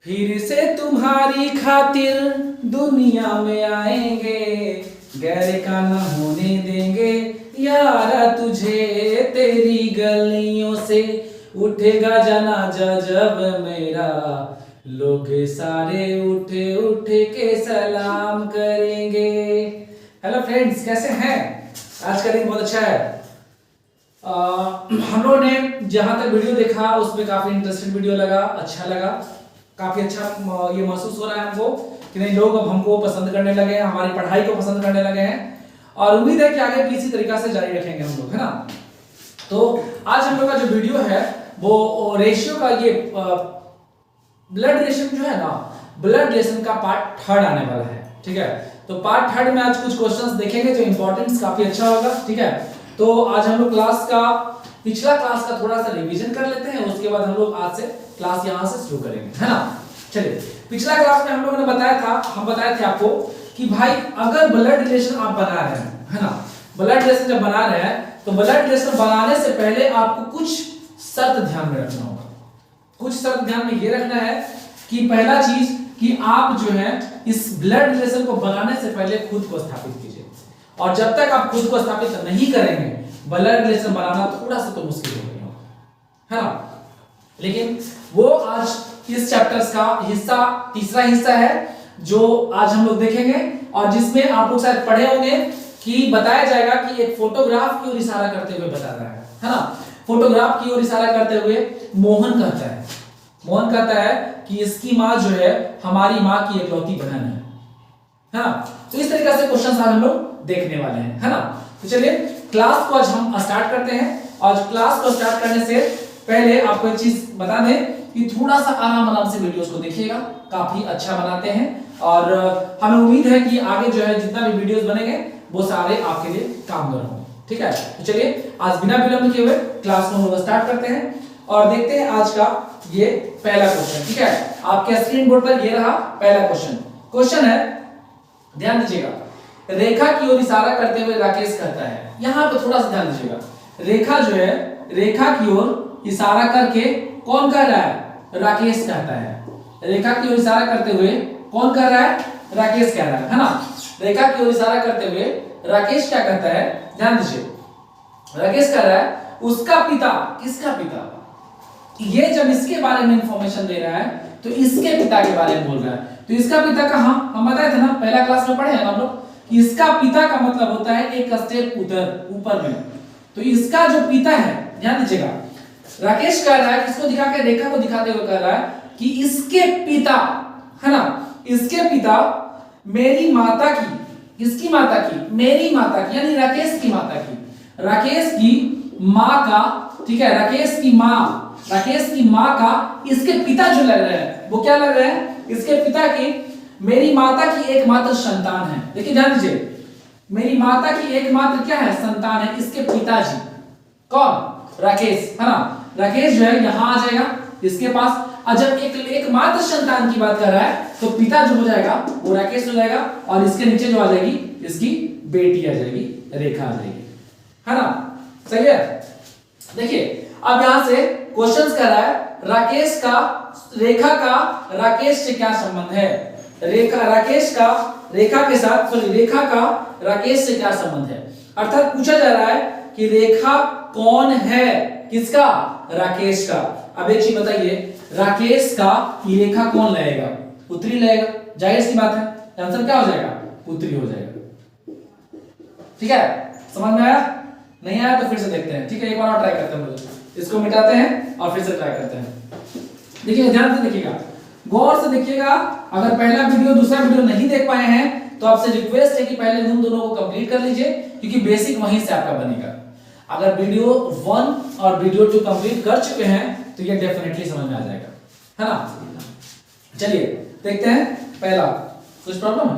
फिर से तुम्हारी खातिर दुनिया में आएंगे, गैर का न होने देंगे यारा तुझे। तेरी गलियों से उठेगा जनाजा जब मेरा, लोग सारे उठे उठे के सलाम करेंगे। हेलो फ्रेंड्स, कैसे हैं? आज का दिन बहुत अच्छा है। हम लोगों ने जहां तक वीडियो देखा उसमें काफी इंटरेस्टिंग वीडियो लगा, अच्छा लगा, काफी अच्छा ये महसूस हो रहा है हमको कि नहीं, लोग अब हमको पसंद करने लगे हैं, हमारी पढ़ाई को पसंद करने लगे हैं और उम्मीद है कि आगे भी इसी तरीका से जारी रखेंगे हम लोग, है ना। तो आज हम लोग का जो वीडियो है वो रेशियो का, ये ब्लड रिलेशन जो है ना, ब्लड रिलेशन का पार्ट थर्ड आने वाला है। ठीक है, तो पार्ट थर्ड में आज कुछ क्वेश्चंस देखेंगे जो इंपॉर्टेंस काफी अच्छा होगा। ठीक है, तो आज हम लोग पिछला क्लास का थोड़ा सा रिवीजन कर लेते हैं, उसके बाद हम लोग आज से क्लास यहां से शुरू करेंगे, है ना। चलिए, पिछला क्लास में हम लोगों ने बताए थे आपको कि भाई अगर ब्लड रिलेशन आप बना रहे हैं, है ना, ब्लड रिलेशन जब बना रहे हैं तो ब्लड रिलेशन बनाने से पहले आपको कुछ शर्त ध्यान में रखना होगा। कुछ शर्त ध्यान में ये रखना है कि पहला चीज कि आप जो है इस ब्लड रिलेशन को बनाने से पहले खुद को स्थापित कीजिए, और जब तक आप खुद को स्थापित नहीं करेंगे ब्लड रिलेशन बनाना थोड़ा सा तो मुश्किल हो गया, है ना। लेकिन वो आज इस चैप्टर्स का हिस्सा, तीसरा हिस्सा है जो आज हम लोग देखेंगे, और जिसमें आप लोग शायद पढ़े होंगे कि बताया जाएगा कि एक फोटोग्राफ की ओर इशारा करते हुए बता रहा है ना। फोटोग्राफ की ओर इशारा करते हुए मोहन कहता है कि इसकी मां जो है हमारी मां की इकलौती बहन है ना। तो इस तरीके से क्वेश्चन आज हम लोग देखने वाले हैं, है ना। तो चलिए क्लास को आज हम स्टार्ट करते हैं। और क्लास को स्टार्ट करने से पहले आपको एक चीज बता दें कि थोड़ा सा आराम से वीडियोस को देखिएगा, काफी अच्छा बनाते हैं और हमें उम्मीद है कि आगे जो है जितना भी वीडियोस बनेंगे वो सारे आपके लिए कामगार होंगे। ठीक है, तो चलिए आज बिना विलंब किए हुए क्लास को हम स्टार्ट करते हैं और देखते हैं आज का ये पहला क्वेश्चन। ठीक है, आपके स्क्रीन बोर्ड पर ये रहा पहला क्वेश्चन है, ध्यान दीजिएगा। रेखा की ओर इशारा करते हुए राकेश कहता है, यहां पे थोड़ा सा ध्यान दीजिएगा। रेखा जो है, रेखा की ओर इशारा करके कौन कह रहा है? राकेश कहता है। रेखा की ओर इशारा करते हुए कौन कह रहा है? राकेश कह रहा है ना। रेखा की ओर इशारा करते हुए राकेश क्या कहता है? ध्यान दीजिए, राकेश कह रहा है उसका पिता। किसका पिता? ये जब इसके बारे में इंफॉर्मेशन दे रहा है तो इसके पिता के बारे में बोल रहा है। तो इसका पिता कहां? हम बताए थे ना, पहला क्लास में पढ़े हैं हम लोग कि इसका पिता का मतलब होता है एक स्टेप ऊपर में। तो इसका जो पिता है, ध्यान दीजिएगा, राकेश कह रहा है, किसको दिखा के? रेखा को दिखाते हुए कह रहा है कि इसके पिता, है ना, इसके पिता मेरी माता की, किसकी माता की? मेरी माता की, यानी राकेश की माता की, राकेश की मां का, ठीक है, राकेश की मां का इसके पिता जो लग रहे हैं वो क्या लग रहे हैं? इसके पिता की, मेरी माता की एकमात्र संतान है। देखिए ध्यान दीजिए, मेरी माता की एकमात्र क्या है? संतान है इसके पिताजी। कौन? राकेश, है ना। राकेश जो है यहां आ जाएगा इसके पास, और जब एकमात्र संतान की बात कर रहा है तो पिता जो हो जाएगा वो राकेश हो जाएगा, और इसके नीचे जो आ जाएगी इसकी बेटी आ जाएगी, रेखा आ जाएगी, है ना। सही है। देखिए अब यहां से क्वेश्चन कर रहा है रेखा का राकेश से क्या संबंध है? रेखा का राकेश से क्या संबंध है? अर्थात पूछा जा रहा है कि रेखा कौन है? किसका? राकेश का। अब एक चीज बताइए, राकेश का ये रेखा कौन लाएगा? पुत्री लाएगा, जाहिर सी बात है। आंसर क्या हो जाएगा? पुत्री हो जाएगा। ठीक है, समझ में आया? नहीं आया तो फिर से देखते हैं। ठीक है, एक बार और ट्राई करते हैं, इसको मिटाते हैं और फिर से ट्राई करते हैं। देखिए ध्यान से देखिएगा, गौर से देखिएगा। अगर पहला वीडियो दूसरा वीडियो नहीं देख पाए हैं तो आपसे रिक्वेस्ट है कि पहले उन दोनों को कंप्लीट कर लीजिए, क्योंकि बेसिक वहीं से आपका बनेगा। अगर वीडियो 1 और वीडियो 2 कंप्लीट कर चुके हैं तो ये डेफिनेटली समझ में आ जाएगा, है ना। चलिए देखते हैं पहला। कुछ प्रॉब्लम है?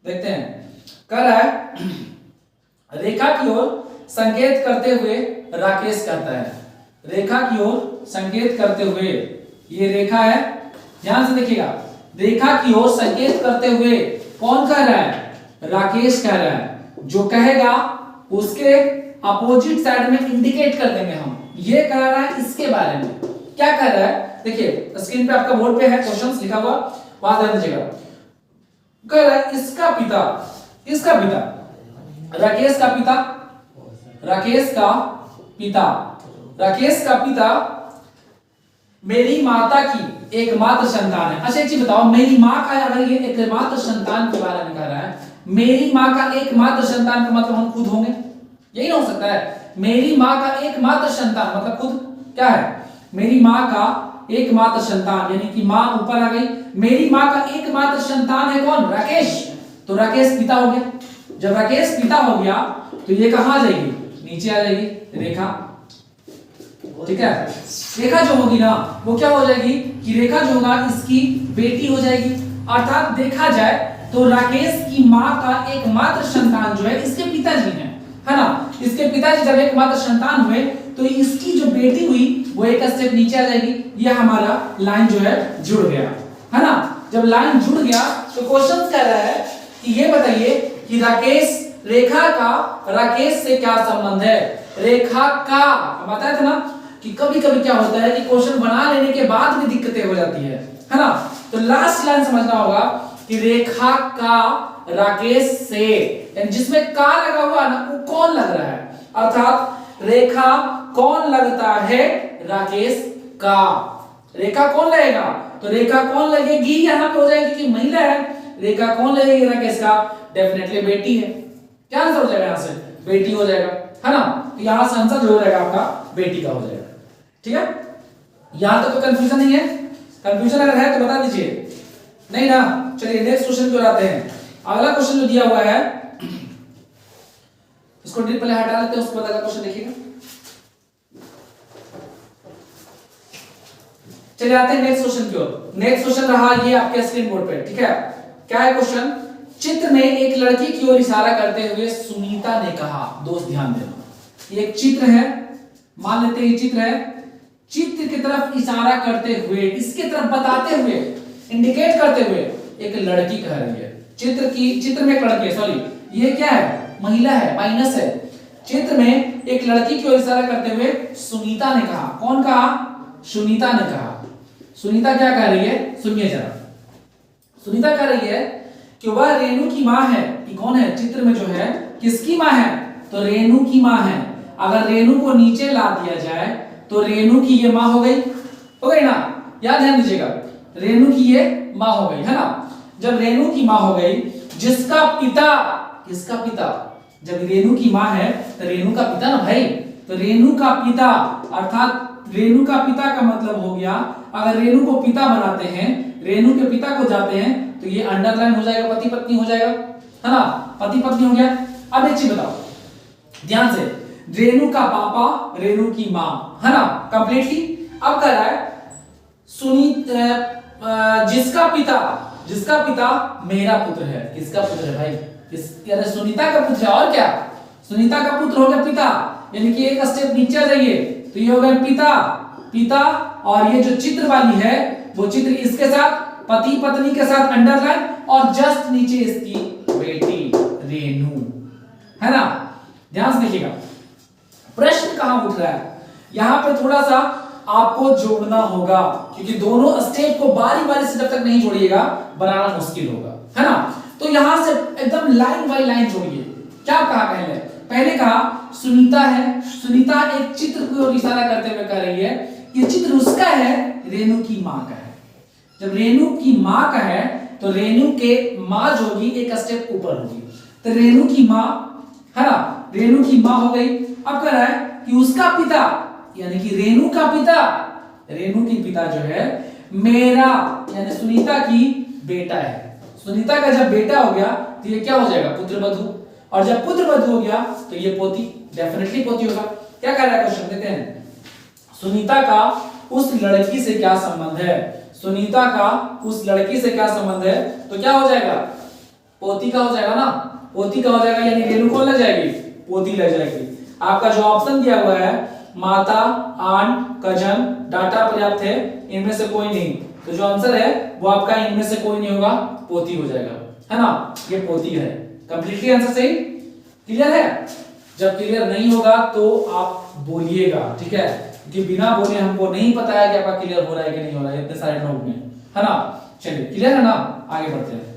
देखते हैं। कह रहा है रेखा की ओर संकेत करते हुए राकेश कहता है, रेखा की ओर संकेत करते हुए, ये रेखा है, ध्यान से देखिएगा, रेखा की ओर संकेत करते हुए कौन कह रहा है? राकेश कह रहा है। जो कहेगा उसके अपोजिट साइड में इंडिकेट कर देंगे हम। ये कह रहा है इसके बारे में, क्या कह रहा है? देखिए स्क्रीन पे आपका बोर्ड पे है क्वेश्चंस लिखा हुआ, वहां ध्यान दीजिएगा। कह रहा है इसका पिता राकेश का पिता मेरी माता की एकमात्र संतान है। अच्छा एक चीज बताओ, मेरी माँ का अगर ये एकमात्र संतान के बारे में कह रहा है, मेरी माँ का एकमात्र संतान का मतलब हम खुद होंगे, यही ना हो सकता है। मेरी माँ का एकमात्र संतान मतलब खुद क्या है, मेरी माँ का एकमात्र संतान यानी कि माँ ऊपर आ गई। मेरी माँ का एकमात्र संतान है कौन, राकेश, तो राकेश पिता हो गया। जब राकेश पिता हो गया तो ये कहां आ जाएगी, नीचे आ जाएगी रेखा, ठीक है। रेखा जो होगी ना वो क्या हो जाएगी कि रेखा जो होगा इसकी बेटी हो जाएगी। अर्थात देखा जाए तो राकेश की माँ का एकमात्र संतान जो है इसके पिताजी हैं, है ना। इसके पिताजी जब एकमात्र संतान हुए तो इसकी जो बेटी हुई वो एक स्टेप नीचे आ जाएगी। ये हमारा लाइन जो है जुड़ गया, है ना। जब लाइन जुड़ गया तो क्वेश्चन कह रहा है कि ये बताइए कि रेखा का राकेश से क्या संबंध है। रेखा का बताया था ना कि कभी कभी क्या होता है कि क्वेश्चन बना लेने के बाद भी दिक्कतें हो जाती है ना। तो लास्ट लाइन समझना होगा कि रेखा का राकेश से, जिसमें का लगा हुआ ना वो कौन लग रहा है, अर्थात रेखा कौन लगता है राकेश का। रेखा कौन लगेगा, तो रेखा कौन लगेगी यहां पे हो जाएगी कि महिला है। रेखा कौन लगेगी राकेश का, डेफिनेटली बेटी है। क्या आंसर हो जाएगा यहां से, बेटी हो जाएगा, है ना। तो यहां से आंसर जो हो जाएगा आपका बेटी का हो जाएगा, ठीक है। यहां तक तो कंफ्यूजन नहीं है, कंफ्यूजन अगर है तो बता दीजिए, नहीं ना। चलिए नेक्स्ट क्वेश्चन की ओर आते हैं। अगला क्वेश्चन जो दिया हुआ है इसको पहले हटा लेते हैं, उसके बाद अगला क्वेश्चन देखिएगा। चलिए आते हैं नेक्स्ट क्वेश्चन की ओर। नेक्स्ट क्वेश्चन रहा ये आपके स्क्रीन बोर्ड पे, ठीक है। क्या है क्वेश्चन, चित्र में एक लड़की की ओर इशारा करते हुए सुनीता ने कहा, दोस्त ध्यान देना, ये एक चित्र है, मान लेते हैं ये चित्र है। चित्र की तरफ इशारा करते हुए, इसके तरफ बताते हुए, इंडिकेट करते हुए एक लड़की कह रही है। चित्र में एक लड़की है, सॉरी ये क्या है, महिला है, माइनस है। चित्र में एक लड़की की ओर इशारा करते हुए सुनीता ने कहा, कौन कहा, सुनीता ने कहा। सुनीता क्या कह रही है, सुनिए जरा। सुनीता कह रही है कि वह रेणु की मां है। कि कौन है, चित्र में जो है किसकी मां है, तो रेणु की मां है। अगर रेणु को नीचे ला दिया जाए तो रेणु की ये मां हो गई ना, याद ध्यान दीजिएगा, रेणु की ये मां हो गई, है ना। जब रेणु की मां हो गई, जिसका पिता, किसका पिता, जब रेणु की मां है तो रेणु का पिता ना भाई, तो रेणु का पिता, अर्थात रेणु का पिता का मतलब हो गया, अगर रेणु को पिता बनाते हैं, रेणु के पिता को जाते हैं तो ये अंडरलाइन हो जाएगा, पति पत्नी हो जाएगा, है ना, पति पत्नी हो गया। अब एक चीज बताओ ध्यान से, रेणु का पापा, रेणु की मां, है ना, कंप्लीटली। अब कह रहा है जिसका पिता मेरा पुत्र है। किसका पुत्र है भाई, सुनीता का पुत्र है, और क्या, सुनीता का पुत्र हो गया पिता, यानी कि एक स्टेप नीचे आ जाइए तो ये हो गया पिता, और ये जो चित्र वाली है वो चित्र इसके साथ, पति पत्नी के साथ अंडरलाइन, और जस्ट नीचे इसकी बेटी रेणु, है ना। ध्यान से देखिएगा प्रश्न कहां उठ रहा है, यहां पे थोड़ा सा आपको जोड़ना होगा, क्योंकि दोनों स्टेप को बारी बारी से जब तक नहीं जोड़िएगा बनाना मुश्किल होगा, है ना। तो यहां से एकदम लाइन बाय लाइन जोड़िए। क्या कहा पहले कहा सुनीता है, सुनीता एक चित्र की ओर इशारा करते हुए कह रही है ये चित्र उसका है, रेणु की मां का है। जब रेणु की मां का है तो रेणु के मां जो होगी एक स्टेप ऊपर होगी, तो रेणु की मां, है ना, रेणु की मां हो गई। अब कह रहा है कि उसका पिता, यानी कि रेणु का पिता, रेणु की पिता जो है मेरा, यानी सुनीता की बेटा है। सुनीता का जब बेटा हो गया तो ये क्या हो जाएगा, पुत्रवधू, और जब पुत्रवधू हो गया तो ये पोती, डेफिनेटली पोती होगा। क्या कह रहा है क्वेश्चन, देते हैं, सुनीता का उस लड़की से क्या संबंध है, सुनीता का उस लड़की से क्या संबंध है, तो क्या हो जाएगा, पोती का हो जाएगा ना, पोती का हो जाएगा, यानी रेणु कौन लग जाएगी, पोती लग जाएगी। आपका जो ऑप्शन दिया हुआ है माता, आंट, कजन, डाटा पर्याप्त है, इनमें से कोई नहीं, तो जो आंसर है वो आपका इनमें से कोई नहीं होगा, पोती हो जाएगा, है ना, ये पोती है। कंप्लीटली आंसर सही, क्लियर है। जब क्लियर नहीं होगा तो आप बोलिएगा, ठीक है। क्योंकि बिना बोले हमको नहीं पता है कि आपका क्लियर हो रहा है कि नहीं हो रहा है इतने सारे नोट में, है ना। चलिए क्लियर है ना, आगे बढ़ते हैं।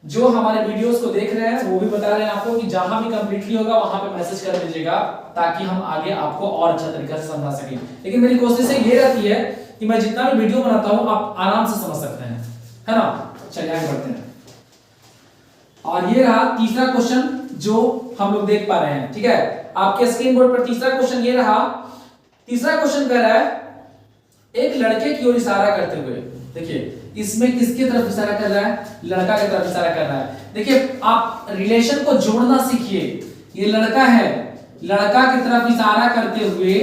जो हमारे वीडियोस को देख रहे हैं वो भी बता रहे हैं आपको कि जहां भी कंप्लीटली होगा वहां पे मैसेज कर दीजिएगा, ताकि हम आगे आपको और अच्छा तरीके से समझा सकें। लेकिन मेरी कोशिश ये रहती है कि मैं जितना भी वीडियो बनाता हूं आप आराम से समझ सकते हैं, है ना। चलिए आगे बढ़ते हैं। और ये रहा तीसरा क्वेश्चन जो हम लोग देख पा रहे हैं, ठीक है। आपके स्क्रीन बोर्ड पर तीसरा क्वेश्चन ये रहा। तीसरा क्वेश्चन कह रहा है एक लड़के की ओर इशारा करते हुए, देखिए इसमें किसकी तरफ इशारा कर रहा है, लड़का की तरफ इशारा कर रहा है। देखिए आप रिलेशन को जोड़ना सीखिए। ये लड़का है, लड़का की तरफ इशारा करते हुए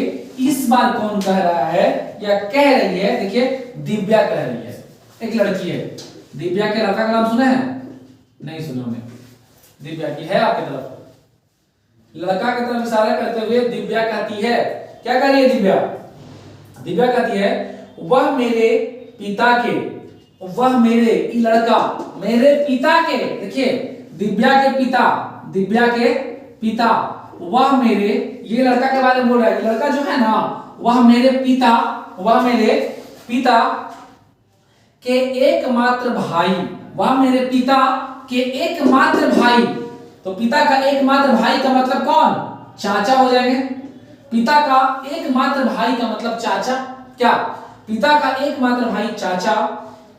इस बार कौन कह रहा है या कह रही है, देखिए दिव्या कह रही है। एक लड़की है, दिव्या के लड़का का नाम सुना है, नहीं सुना होंगे। दिव्या की है आपकी तरफ, लड़का की तरफ इशारा करते हुए दिव्या कहती है, क्या कह रही है दिव्या? दिव्या कहती है वह मेरे पिता के, वह मेरे लड़का मेरे पिता के, देखिए दिव्या के पिता, दिव्या के पिता, वह मेरे, ये लड़का के बारे में बोल रहा है। लड़का जो है ना वह मेरे पिता, वह मेरे पिता के एकमात्र भाई, वह मेरे पिता के एकमात्र भाई। तो पिता का एकमात्र भाई का मतलब कौन? चाचा हो जाएंगे। पिता का एकमात्र भाई का मतलब चाचा, क्या? पिता का एकमात्र भाई चाचा,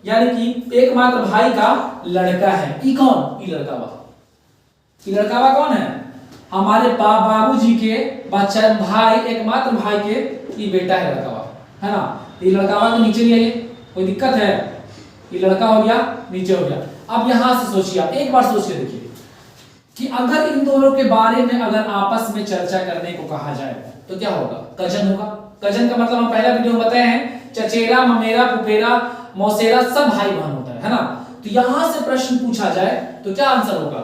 यानी कि एकमात्र भाई का लड़का है। ई कौन? ई लड़कावा। ई लड़कावा कौन है? हमारे बाबूजी के बच्चा भाई, एकमात्र भाई के ये बेटा है लड़कावा, है ना। ये लड़कावा के नीचे ले आइए, कोई दिक्कत है? ये लड़का हो गया, नीचे हो गया। अब यहां से सोचिए, आप एक बार सोच के देखिए कि अगर इन दोनों के बारे में अगर आपस में चर्चा करने को कहा जाए तो क्या होगा? कजन होगा। कजन का मतलब हम पहला वीडियो में बताए हैं, चचेरा, ममेरा, पुपेरा, मौसेरा सब भाई बहन होता है ना। तो यहां से प्रश्न पूछा जाए तो क्या आंसर होगा?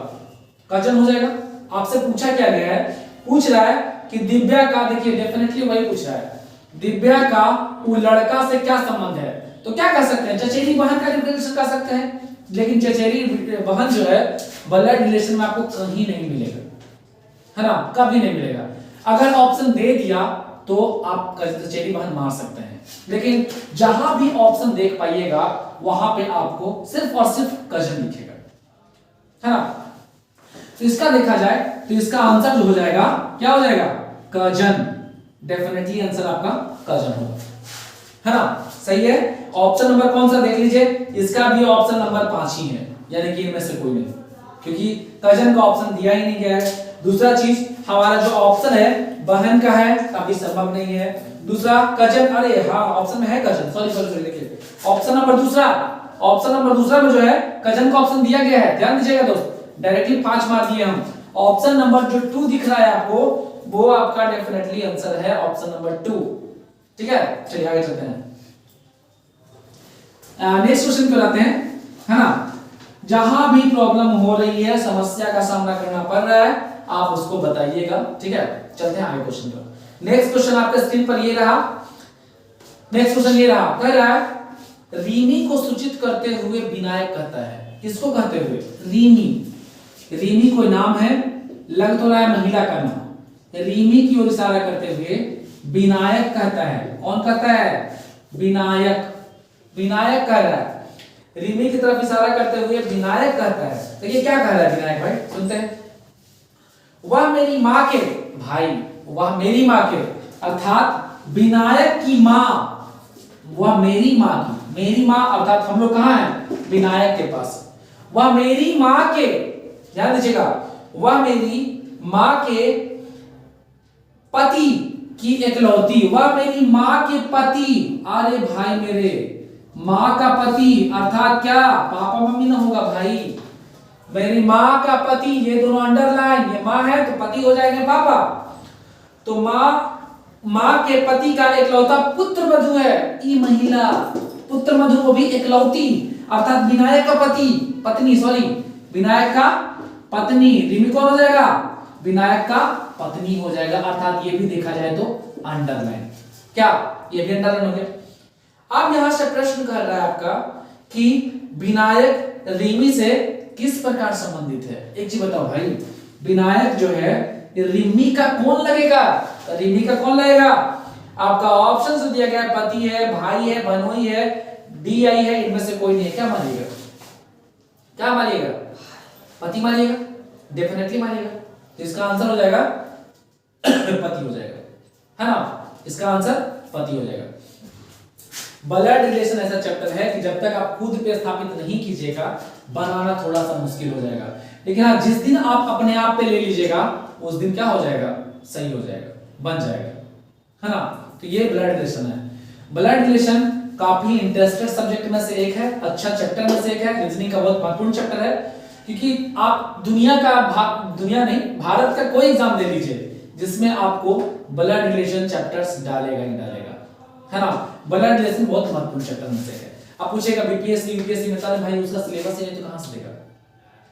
कजन हो जाएगा। आपसे पूछा क्या गया है? पूछ रहा है कि दिव्या का, देखिए डेफिनेटली वही पूछ रहा है, दिव्या का वो लड़का से क्या संबंध है। तो क्या कर सकते हैं? चचेरी बहन का रिलेशन कर सकते हैं, लेकिन चचेरी बहन जो है ब्लड रिलेशन में आपको कहीं नहीं मिलेगा, है ना, कभी नहीं मिलेगा। अगर ऑप्शन दे दिया तो आप चचेरी बहन मार सकते हैं, लेकिन जहां भी ऑप्शन देख पाइएगा वहां पे आपको सिर्फ और सिर्फ कजन दिखेगा, है ना। तो इसका देखा जाए तो इसका आंसर जो हो जाएगा, क्या हो जाएगा? कजन। डेफिनेटली आंसर आपका कजन होगा, है ना। सही है। ऑप्शन नंबर कौन सा देख लीजिए, इसका भी ऑप्शन नंबर 5 ही है, यानी कि इनमें से कोई नहीं, क्योंकि कजन का ऑप्शन दिया ही नहीं गया है। दूसरा चीज, हमारा जो ऑप्शन है बहन का है, अभी संभव नहीं है। दूसरा कजन, अरे हाँ ऑप्शन में है कजन, सॉरी सॉरी देखिए ऑप्शन नंबर दूसरा में जो है कजन का ऑप्शन दिया गया है। ध्यान दीजिएगा दोस्त, डायरेक्टली 5 मार दिए हम। ऑप्शन नंबर जो 2 दिख रहा है आपको, वो आपका डेफिनेटली आंसर है ऑप्शन नंबर 2, ठीक है। चलिए आगे चलते हैं। नेक्स्ट क्वेश्चन पे आते हैं, है ना। जहां भी प्रॉब्लम हो रही है, समस्या का सामना करना पड़ रहा है, आप उसको बताइएगा, ठीक है। चलते हैं आगे क्वेश्चन पर। नेक्स्ट क्वेश्चन आपके स्क्रीन पर ये रहा। नेक्स्ट क्वेश्चन ये रहा, कह रहा है रीमी को सूचित करते हुए विनायक कहता है। किसको कहते हुए? रीमी। रीमी कोई नाम है, लग तो रहा है महिला का नाम। रीमी की ओर इशारा करते हुए विनायक कहता है। कौन कहता है? विनायक। विनायक कह रहा है, रीमी की तरफ इशारा करते हुए विनायक कहता है। तो ये क्या कह रहा है विनायक भाई? सुनते हैं। वह मेरी माँ के भाई, वह मेरी माँ के, अर्थात विनायक की माँ, वह मेरी माँ की, मेरी माँ अर्थात हम लोग कहाँ हैं? विनायक के पास। वह मेरी माँ के, ध्यान दीजिएगा, वह मेरी माँ के पति की एकलौती, वह मेरी माँ के पति, अरे भाई मेरे माँ का पति अर्थात क्या? पापा मम्मी ना होगा भाई, मेरी माँ का पति, ये दोनों अंडरलाइन, ये माँ है तो पति हो जाएंगे पापा। तो माँ के पति का एकलौता पुत्र वधु है, ई महिला, पुत्र वधु वो भी एकलौती, अर्थात विनायक का पति, पत्नी, सॉरी विनायक का पत्नी। रीमी कौन हो जाएगा? विनायक का पत्नी हो जाएगा, अर्थात ये भी देखा जाए तो अंडरलाइन। क्या ये भी अंडरलाइन हो गया? अब यहां से प्रश्न कर रहा है आपका कि विनायक रीमी से किस प्रकार संबंधित है। एक चीज बताओ भाई, विनायक जो है रीमी का कौन लगेगा? रीमी का कौन लगेगा? आपका ऑप्शन जो दिया गया है पति है, भाई है, बहनोई है, DI है, इनमें से कोई नहीं है। क्या मानिएगा? क्या मानिएगा? पति मानिएगा? डेफिनेटली मानिएगा। तो इसका आंसर हो जाएगा पति हो जाएगा, है ना? इसका आंसर पति हो जाएगा। ब्लड रिलेशन ऐसा चैप्टर है कि जब तक आप खुद पे स्थापित नहीं कीजिएगा बनाना थोड़ा सा मुश्किल हो जाएगा, लेकिन हाँ जिस दिन आप अपने आप पे ले लीजिएगा उस दिन क्या हो जाएगा? सही हो जाएगा, बन जाएगा, है ना? तो ये ब्लड रिलेशन है। ब्लड रिलेशन काफी इंटरेस्टेड सब्जेक्ट में से एक है, अच्छा चैप्टर में से एक है, रीजनिंग का बहुत महत्वपूर्ण चैप्टर है, क्योंकि आप दुनिया नहीं, भारत का कोई एग्जाम दे लीजिए जिसमें आपको ब्लड रिलेशन चैप्टर्स डालेगा ही डालेगा, है ना? ब्लड रिलेशन बहुत महत्वपूर्ण चैप्टर में से है। आप पूछेगा यूपीएससी में सारे भाई उसका सिलेबस है तो कहां से देगा?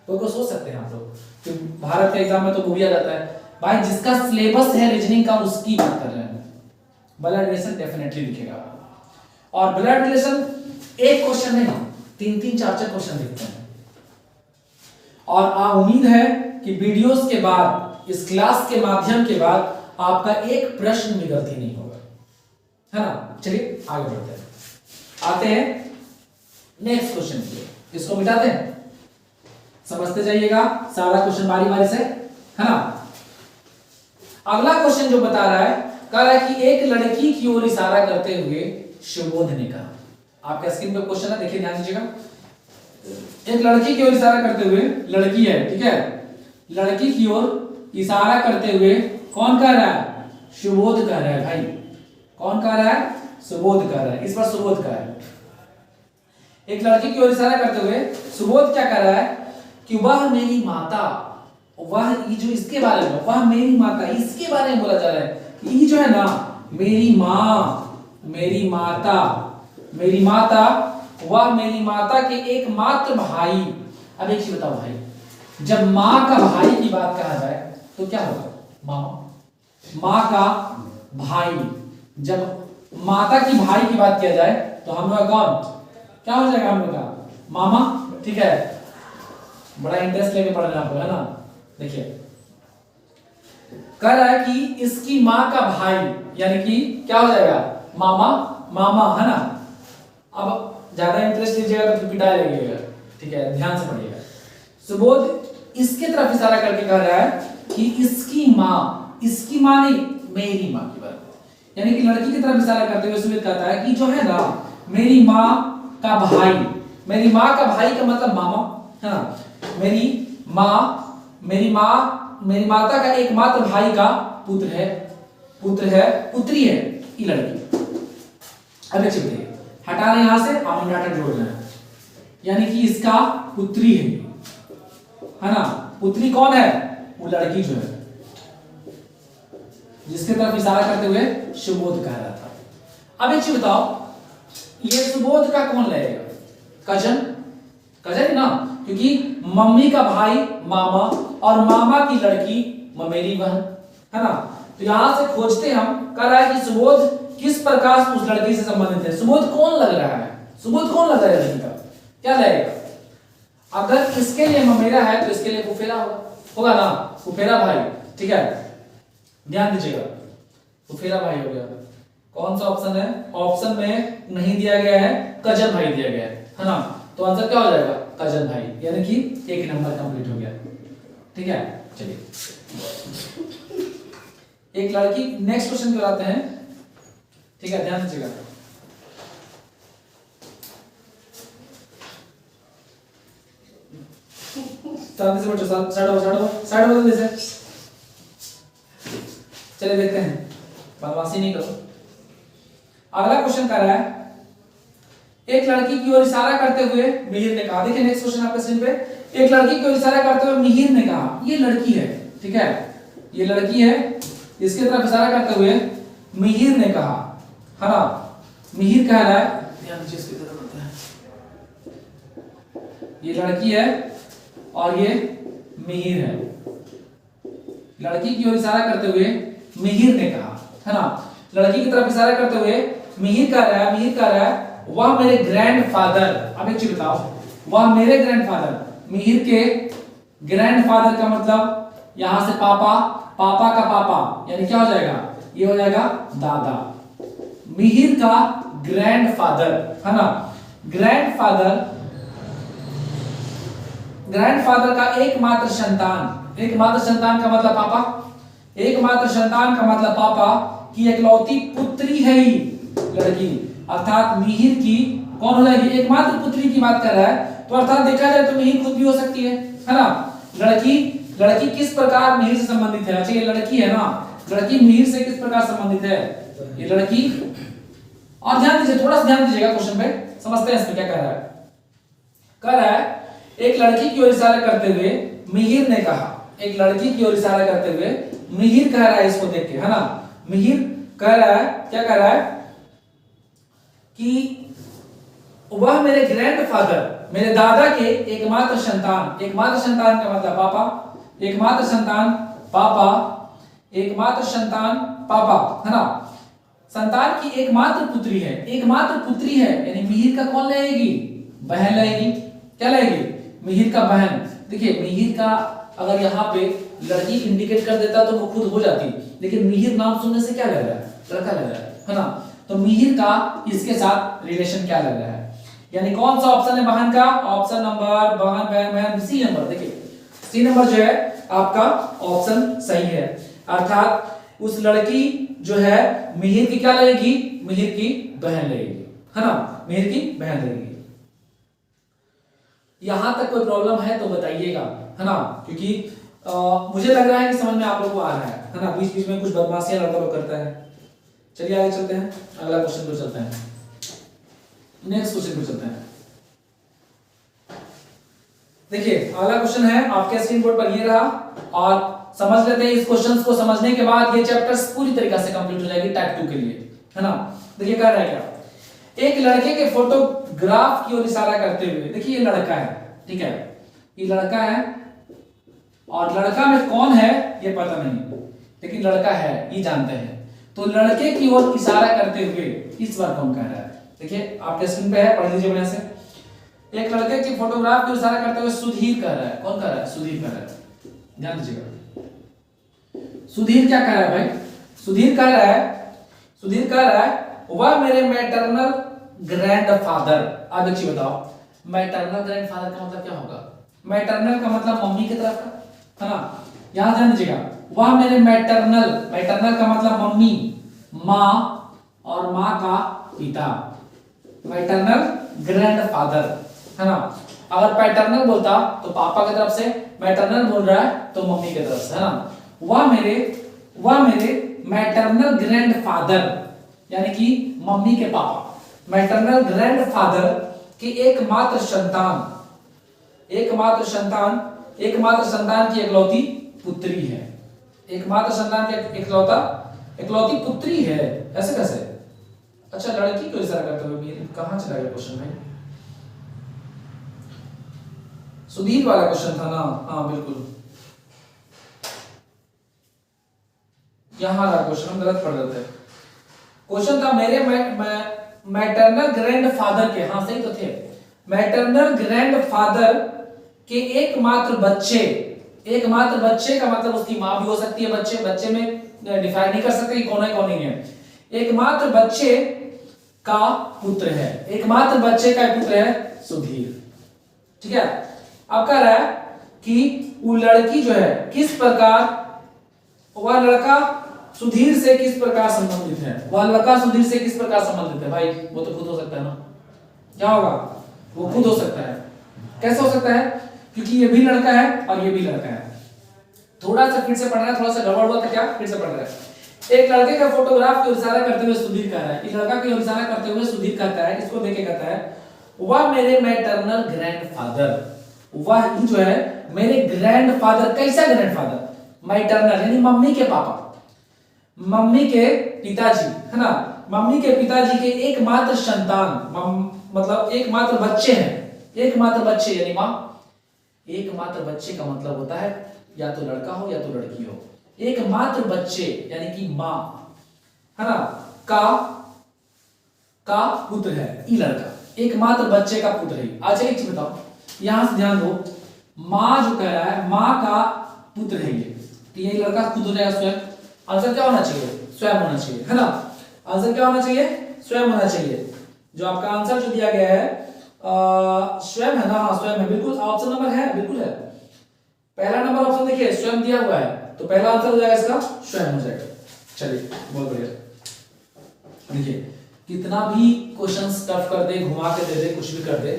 तो सोच सकते हैं आप लोग कि भारत के एग्जाम में तो मूवी आ जाता है भाई, जिसका सिलेबस है रीजनिंग का उसकी बात कर रहे हैं। ब्लड रिलेशन डेफिनेटली लिखेगा। और ब्लड रिलेशन एक क्वेश्चन नहीं, 3-3 4-4 क्वेश्चन लिखते हैं। और उम्मीद है कि वीडियोस के बाद, इस क्लास के माध्यम के बाद आपका एक प्रश्न भी गलती नहीं होगा, है ना? चलिए आगे बढ़ते हैं, आते हैं नेक्स्ट क्वेश्चन की। इसको मिटाते हैं, समझते जाइएगा सारा क्वेश्चन बारी बारी से, है ना? अगला क्वेश्चन जो बता रहा है, कह रहा है कि एक लड़की की ओर इशारा करते हुए सुबोध ने कहा। आपके स्क्रीन पे क्वेश्चन है, देखिए ध्यान दीजिएगा। एक लड़की की ओर इशारा करते हुए, लड़की है, ठीक है, लड़की की ओर इशारा करते हुए कौन कह रहा है? सुबोध कह रहा है भाई। कौन कह रहा है? सुबोध कह रहा है। इस बार सुबोध कह रहा है। एक लड़की की ओर इशारा करते हुए सुबोध क्या कह रहा है कि वह मेरी माता, वह ये जो इसके बारे में, वह मेरी माता, इसके बारे में बोला जा रहा है। ये जो है ना, मेरी माँ, मेरी माता, मेरी माता, वह मेरी माता के एकमात्र भाई। अब एक चीज बताओ भाई, जब माँ का भाई की बात कहा जाए तो क्या होगा? मामा। माँ का भाई, जब माता की भाई की बात किया जाए तो हम लोग कौन? क्या हो जाएगा हम लोग का? मामा, ठीक है? बड़ा इंटरेस्ट लेके पढ़ रहे हैं आप लोग, है ना? देखिए कह रहा है कि इसकी माँ का भाई, यानी कि क्या हो जाएगा? मामा, मामा, है ना? अब ज्यादा इंटरेस्ट लीजिएगा तो पिटा लगेगा, ठीक है? ध्यान से पढ़िएगा। सुबोध इसके तरफ इशारा करके कह रहा है कि इसकी माँ, इसकी माँ नहीं, मेरी माँ की बात, यानी कि लड़की की तरफ इशारा करते हुए सुबोध कहता है कि जो है ना, मेरी माँ का भाई, मेरी माँ का भाई का मतलब मामा, है ना? मेरी माता का एकमात्र भाई का पुत्री है, ये लड़की। अब एक बताइए, हटा रहे यहां से, आप डाटा जोड़ रहे हैं, यानी कि इसका पुत्री है ना? पुत्री कौन है? वो लड़की जो है, जिसके तरफ इशारा करते हुए सुबोध कह रहा था। अब एक चीज बताओ, ये सुबोध का कौन लगेगा? कजन ना, क्योंकि मम्मी का भाई मामा और मामा की लड़की ममेरी बहन, है ना? तो यहां से खोजते हम, कह रहा है कि सुबोध किस प्रकार उस लड़की से संबंधित है। सुबोध कौन लग रहा है? सुबोध कौन लग रहा है लड़की का? क्या लगेगा? अगर इसके लिए ममेरा है तो इसके लिए फुफेरा होगा ना? फुफेरा भाई, ठीक है? ध्यान दीजिएगा, फुफेरा भाई हो गया। कौन सा ऑप्शन है? ऑप्शन में नहीं दिया गया है, कजन भाई दिया गया है ना? तो आंसर क्या हो जाएगा? कजन भाई, यानी कि 1 नंबर कंप्लीट हो गया, ठीक है? चलिए एक लड़की, नेक्स्ट क्वेश्चन की ओर आते हैं, ठीक है? ध्यान दीजिएगा। शांति से बैठो, साइड बदल दे। चलिए देखते हैं, बदमाशी नहीं करो। अगला क्वेश्चन कर रहा है, एक लड़की की ओर इशारा करते हुए मिहिर ने कहा। देखिए नेक्स्ट क्वेश्चन आपके स्क्रीन पे, एक लड़की की ओर इशारा करते हुए मिहिर ने कहा। ये लड़की है, ठीक है? ये लड़की है, इसके तरफ इशारा करते हुए मिहिर ने कहा, है ना? मिहिर कह रहा है, ध्यान दीजिए इसकी तरफ बढ़ते हैं। ये लड़की है और ये मिहिर है। लड़की की ओर इशारा करते हुए मिहिर ने कहा, है ना? लड़की की तरफ इशारा करते हुए मिहिर कह रहा है वह मेरे ग्रैंडफादर। अब एक चीज बताओ, वह मेरे ग्रैंडफादर, मिहिर के ग्रैंडफादर का मतलब यहां से पापा, पापा का पापा, यानी क्या हो जाएगा? ये हो जाएगा दादा, मिहिर का ग्रैंडफादर, है ना, ग्रैंडफादर का एकमात्र संतान, एकमात्र संतान का मतलब पापा, एकमात्र संतान का मतलब पापा की एकलौती पुत्री है ही लड़की, अर्थात मिहिर की कौन हो जाएगी, एकमात्र पुत्री की बात कर रहा है, तो अर्थात देखा जाए तो मिहिर खुद भी हो सकती है ना। लड़की किस प्रकार मिहिर से संबंधित है, अच्छा ये लड़की है ना, लड़की मिहिर से किस प्रकार संबंधित है, ये लड़की। और ध्यान दीजिए, थोड़ा सा ध्यान दीजिएगा क्वेश्चन पे, समझते हैं इसमें क्या कह रहा है। कह रहा है एक लड़की की ओर इशारा करते हुए मिहिर ने कहा, एक लड़की की ओर इशारा करते हुए मिहिर कह रहा है इसको देख के, है ना, मिहिर कह रहा है, क्या कह रहा है कि वह मेरे ग्रैंडफादर, मेरे दादा के एकमात्र संतान, एकमात्र संतान का मतलब पापा, एकमात्र संतान पापा, एकमात्र संतान पापा, है ना, संतान की एकमात्र पुत्री है, एकमात्र पुत्री है, यानी मिहिर का कौन लगेगी, बहन लगेगी, क्या लगेगी, मिहिर का बहन। देखिए मिहिर का अगर यहाँ पे लड़की इंडिकेट कर देता तो वो खुद हो जाती, लेकिन मिहिर नाम सुनने से क्या लग रहा है, लड़का लग रहा है ना, तो मिहिर का इसके साथ रिलेशन क्या लग रहा है, यानी कौन सा ऑप्शन है बहन का, ऑप्शन नंबर बहन सी नंबर, देखिए सी नंबर जो है आपका ऑप्शन सही है, अर्थात उस लड़की जो है मिहिर की क्या लगेगी, मिहिर की बहन लगेगी, है ना, मिहिर की बहन लगेगी। यहां तक कोई प्रॉब्लम है तो बताइएगा, है ना, क्योंकि मुझे लग रहा है कि समझ में आप लोगों को आ रहा है ना, बीच बीच में कुछ बदमाशियां लड़का लोग करता है। चलिए आगे चलते हैं, अगला क्वेश्चन पे चलते हैं, नेक्स्ट क्वेश्चन पे चलते हैं। देखिए अगला क्वेश्चन है आपके स्क्रीन बोर्ड पर ये रहा, और समझ लेते हैं इस क्वेश्चन को, समझने के बाद ये चैप्टर्स पूरी तरीके से कंप्लीट हो जाएगी टाइप 2 के लिए, है ना। देखिए कह रहा है क्या, एक लड़के के फोटोग्राफ की ओर इशारा करते हुए, देखिए ये लड़का है, ठीक है, ये लड़का है, और लड़का में कौन है ये पता नहीं, लेकिन लड़का है ये जानते हैं, तो लड़के की ओर इशारा करते हुए इस बार कौन कह रहा है, देखिए आपके स्क्रीन पे है, पढ़ लीजिए बढ़िया से। एक लड़के के फोटोग्राफ की ओर इशारा करते हुए सुधीर कह रहा है, कौन कह रहा है, सुधीर कह रहा है, ध्यान दीजिएगा। सुधीर क्या कह रहा है भाई, सुधीर कह रहा है, सुधीर कह रहा है वह मेरे मैटरनल ग्रैंडफादर। अब एक चीज बताओ, मैटरनल ग्रैंडफादर का मतलब क्या होगा, मैटरनल का मतलब मम्मी की तरफ का, है ना, यहां ध्यान दीजिएगा, वह मेरे मैटरनल, मैटरनल का मतलब मम्मी, माँ, और माँ का पिता, मैटरनल ग्रैंडफादर, है ना। अगर पैटर्नल बोलता तो पापा की तरफ से, मैटरनल बोल रहा है तो मम्मी की तरफ से, है ना। वह मेरे मैटरनल ग्रैंडफादर, यानी कि मम्मी के पापा, मैटरनल ग्रैंडफादर के एकमात्र संतान, एकमात्र संतान की एकलौती पुत्री है, एकमात्र संतान की एकलौती पुत्री है, ऐसे कैसे। अच्छा लड़की को इशारा करते हुए कहां चला गया क्वेश्चन में, सुधीर वाला क्वेश्चन था ना, हाँ बिल्कुल यहां रहा क्वेश्चन, हम गलत पढ़ रहे थे, क्वेश्चन था मेरे मैटरनल ग्रैंडफादर के, हाँ सही तो थे, मैटरनल ग्रैंडफादर के एकमात्र बच्चे, एकमात्र बच्चे का मतलब उसकी मां भी हो सकती है, बच्चे में डिफाइन नहीं कर सकते कि कौन है कौन नहीं है, एकमात्र बच्चे का पुत्र है, एकमात्र बच्चे का पुत्र है सुधीर, ठीक है। अब कह रहा है कि वो लड़की जो है किस प्रकार, वह लड़का सुधीर से किस प्रकार संबंधित है, वह लड़का सुधीर से किस प्रकार संबंधित है, भाई वो तो खुद हो सकता है ना, क्या होगा, वो खुद हो सकता है, कैसे हो सकता है, क्योंकि ये भी लड़का है और ये भी लड़का है। थोड़ा सा फिर से पढ़ रहा है, थोड़ा सा गड़बड़ हुआ था क्या, फिर से पढ़ रहा है। एक लड़के का फोटोग्राफ की ओर इशारा करते हुए सुधीर कह रहा है, इस लड़का की ओर इशारा करते हुए सुधीर कहता है, इसको देख के कहता है वह मेरे मैटरनल ग्रैंडफादर, वह जो है मेरे ग्रैंडफादर, कैसा ग्रैंडफादर, मैटरनल यानी मम्मी के पापा, मम्मी के पिताजी, है ना, मम्मी के पिताजी के एकमात्र संतान, मतलब एकमात्र बच्चे हैं, एकमात्र बच्चे यानी मां, एकमात्र बच्चे का मतलब होता है या तो लड़का हो या तो लड़की हो, एकमात्र बच्चे यानी कि मां, है ना, का पुत्र है ये लड़का, एकमात्र बच्चे का पुत्र है। अच्छा एक चीज बताओ, यहां से ध्यान दो, मां जो कह रहा है मां का पुत्र है ये, तो ये लड़का खुद हो जाएगा स्वयं, आंसर क्या होना चाहिए, स्वयं होना चाहिए, है ना। आंसर क्या होना चाहिए? स्वयं होना चाहिए। जो आपका आंसर जो दिया गया है स्वयं है ना? हाँ स्वयं है, बिल्कुल ऑप्शन नंबर है, बिल्कुल है। पहला नंबर ऑप्शन देखिए स्वयं दिया हुआ है, तो पहला आंसर हो जाएगा इसका स्वयं हो जाएगा। चलिए बहुत बढ़िया। देखिए कितना भी क्वेश्चंस टफ कर दे, घुमा के दे दे, कुछ भी कर दे,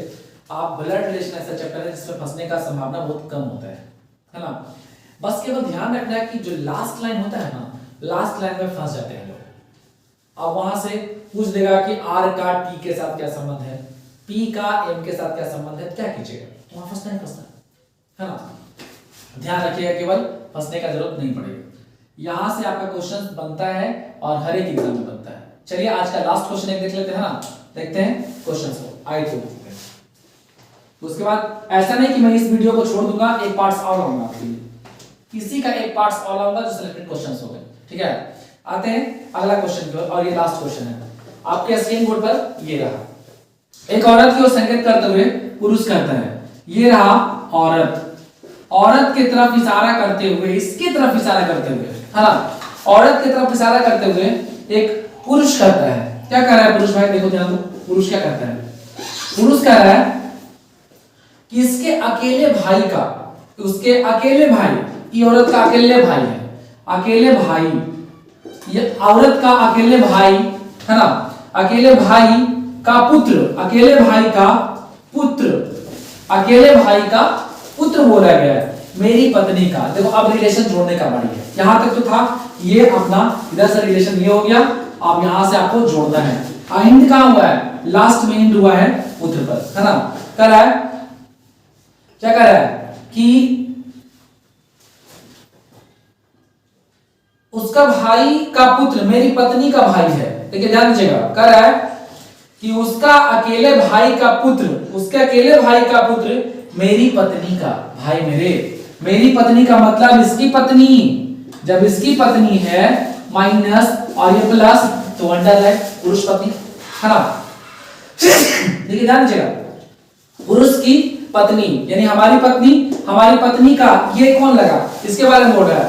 आप ब्लड रिलेशन ऐसा चैप्टर है जिसमें फंसने का संभावना बहुत कम होता है ना? बस केवल ध्यान रखना है कि जो लास्ट लाइन होता है ना, लास्ट लाइन में फंस जाते हैं लोग। अब वहां से पूछ देगा कि आर का टी के साथ क्या संबंध है, पी का एम के साथ क्या संबंध है, क्या कीजिएगा? वहां फंसना ही फंसना है ना? ध्यान रखिएगा, केवल फंसने का जरूरत नहीं पड़ेगा। यहां से आपका क्वेश्चन बनता है और हर एक एग्जाम में बनता है। चलिए आज का लास्ट क्वेश्चन एक देख लेते हैं ना, देखते हैं क्वेश्चंस को। आई तो उसके बाद ऐसा नहीं कि मैं इस वीडियो को छोड़ दूंगा, एक पार्ट्स और लाऊंगा आपके लिए, किसी का एक पार्ट्स और लाऊंगा जो सिलेक्टेड क्वेश्चंस हो गए। ठीक है, आते हैं अगला क्वेश्चन की ओर, और ये लास्ट क्वेश्चन है आपके स्क्रीन बोर्ड पर। ये रहा, एक औरत की ओर संकेत करते हुए पुरुष कहता है, ये रहा औरत, औरत की तरफ इशारा करते हुए, इसकी तरफ इशारा करते हुए, है ना? औरत की तरफ इशारा करते हुए एक पुरुष कहता है, क्या कह रहा है पुरुष भाई? देखो ध्यान दो, पुरुष क्या कहता है? पुरुष कह रहा है कि इसके अकेले भाई का, उसके अकेले भाई, ये औरत का अकेले भाई है, अकेले भाई, ये औरत का अकेले भाई है ना, अकेले भाई का पुत्र, अकेले भाई का पुत्र, अकेले भाई का पुत्र बोला गया है, मेरी पत्नी का। देखो अब रिलेशन जोड़ने का बारी है। यहां तक तो था, ये अपना इधर से रिलेशन ये हो गया, अब यहां से आपको जोड़ना है। इंड कहां हुआ है? लास्ट में इंड हुआ है पुत्र पर, है ना? कह रहा है, क्या कह रहा है कि उसका भाई का पुत्र मेरी पत्नी का भाई है। देखिए ध्यान दीजिएगा, कह रहा है कि उसका अकेले भाई का पुत्र, उसके अकेले भाई का पुत्र मेरी पत्नी का भाई, मेरी पत्नी का मतलब इसकी पत्नी, जब इसकी पत्नी है माइनस और ये प्लस तो अंडर है पुरुष पत्नी, है ना? देखिए ध्यान दीजिएगा, पुरुष की पत्नी यानी हमारी पत्नी का ये कौन लगा? इसके बारे में बोल रहा है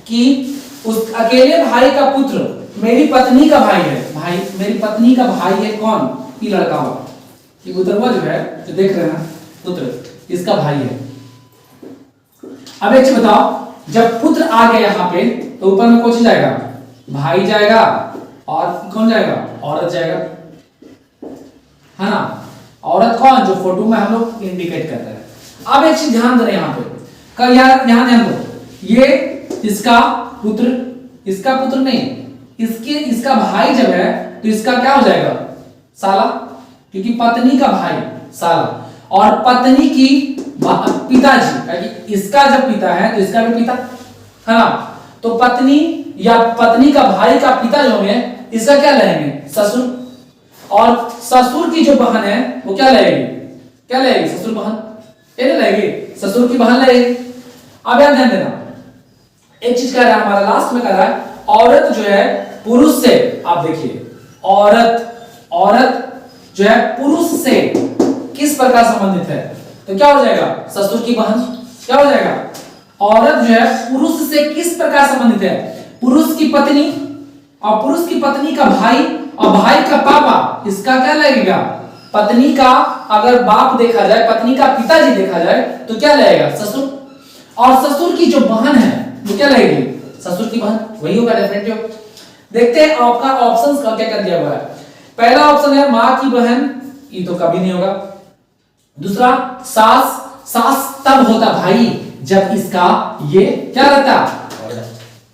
कि उस अकेले भाई का पुत्र मेरी पत्नी का भाई है। भाई मेरी पत्नी का भाई है कौन? ये लड़का हुआ, ये उतरवा जो है जो देख रहे हैं पुत्र, इसका भाई है। अब एक चीज बताओ, जब पुत्र आ गया यहाँ पे तो ऊपर में कौन जाएगा? भाई जाएगा, और कौन जाएगा? औरत जाएगा, है ना? औरत कौन? जो फोटो में हम लोग इंडिकेट कर रहे हैं। अब एक चीज ध्यान दे रहे हैं यहाँ पे, यार यहाँ ध्यान दो, ये इसका पुत्र नहीं, इसका भाई जब है तो इसका क्या हो जाएगा? साला, क्योंकि पत्नी का भाई साला, और पत्नी की पिताजी, इसका जब पिता है तो इसका भी पिता, है ना? तो पत्नी या पत्नी का भाई का पिता जो है इसका क्या लेंगे? ससुर, और ससुर की जो बहन है वो क्या लेगी? ससुर बहन, ये नहीं लेगी, ससुर की बहन लेगी। अब ध्यान देना, एक चीज कह रहा है हमारा लास्ट में कह रहा है, औरत जो है पुरुष से, आप देखिए औरत जो है पुरुष से किस प्रकार संबंधित है? तो क्या हो जाएगा? ससुर की बहन। क्या हो जाएगा? औरत जो है पुरुष से किस प्रकार संबंधित है? पुरुष की पत्नी, और पुरुष की पत्नी का भाई, और भाई का पापा, इसका क्या लगेगा? पत्नी का अगर बाप देखा जाए, पत्नी का पिताजी देखा जाए तो क्या लगेगा? ससुर, और ससुर की जो बहन है वो क्या लगेगी? ससुर की बहन, वही होगा डेफिनेटली। देखते हैं आपका ऑप्शंस का क्या कर दिया हुआ है। पहला ऑप्शन है मां की बहन, ये तो कभी नहीं होगा। दूसरा सास तब होता भाई जब इसका ये क्या रहता?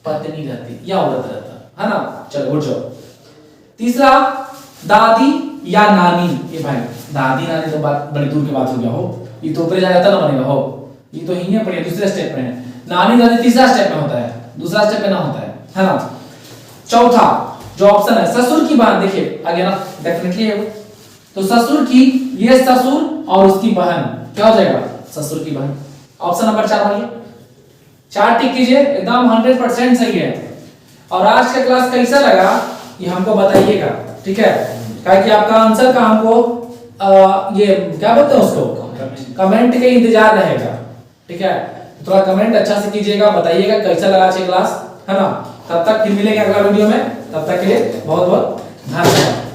पत्नी रहती या औरत रहता, है ना? चलो उठ जाओ। तीसरा दादी या नानी, ये भाई दादी नानी तो बात बड़ी दूर की बात हो गया हो, ये तो ऊपर जाता ना बनेगा हो, ये तो यहीं पर दूसरे स्टेप पे है। नानी दादी तीसरा स्टेप में होता है, दूसरा स्टेप में ना होता है ना? चौथा जो ऑप्शन है ससुर की बहन, देखिए आगे ना डेफिनेटली है वो, तो ससुर की, ये ससुर और उसकी बहन क्या हो जाएगा? ससुर की बहन। ऑप्शन नंबर 4 बोलिए, 4 टिक कीजिए, एकदम 100% सही है। और आज का क्लास कैसा लगा ये हमको बताइएगा, ठीक है? क्या कि आपका आंसर का हमको ये क्या बोलते हैं उसको, कमेंट के इंतजार रहेगा, ठीक है? थोड़ा कमेंट अच्छा से कीजिएगा, बताइएगा कैसा लगा आज की क्लास, है ना? तब तक फिर मिलेंगे अगला वीडियो में, तब तक के लिए बहुत बहुत धन्यवाद।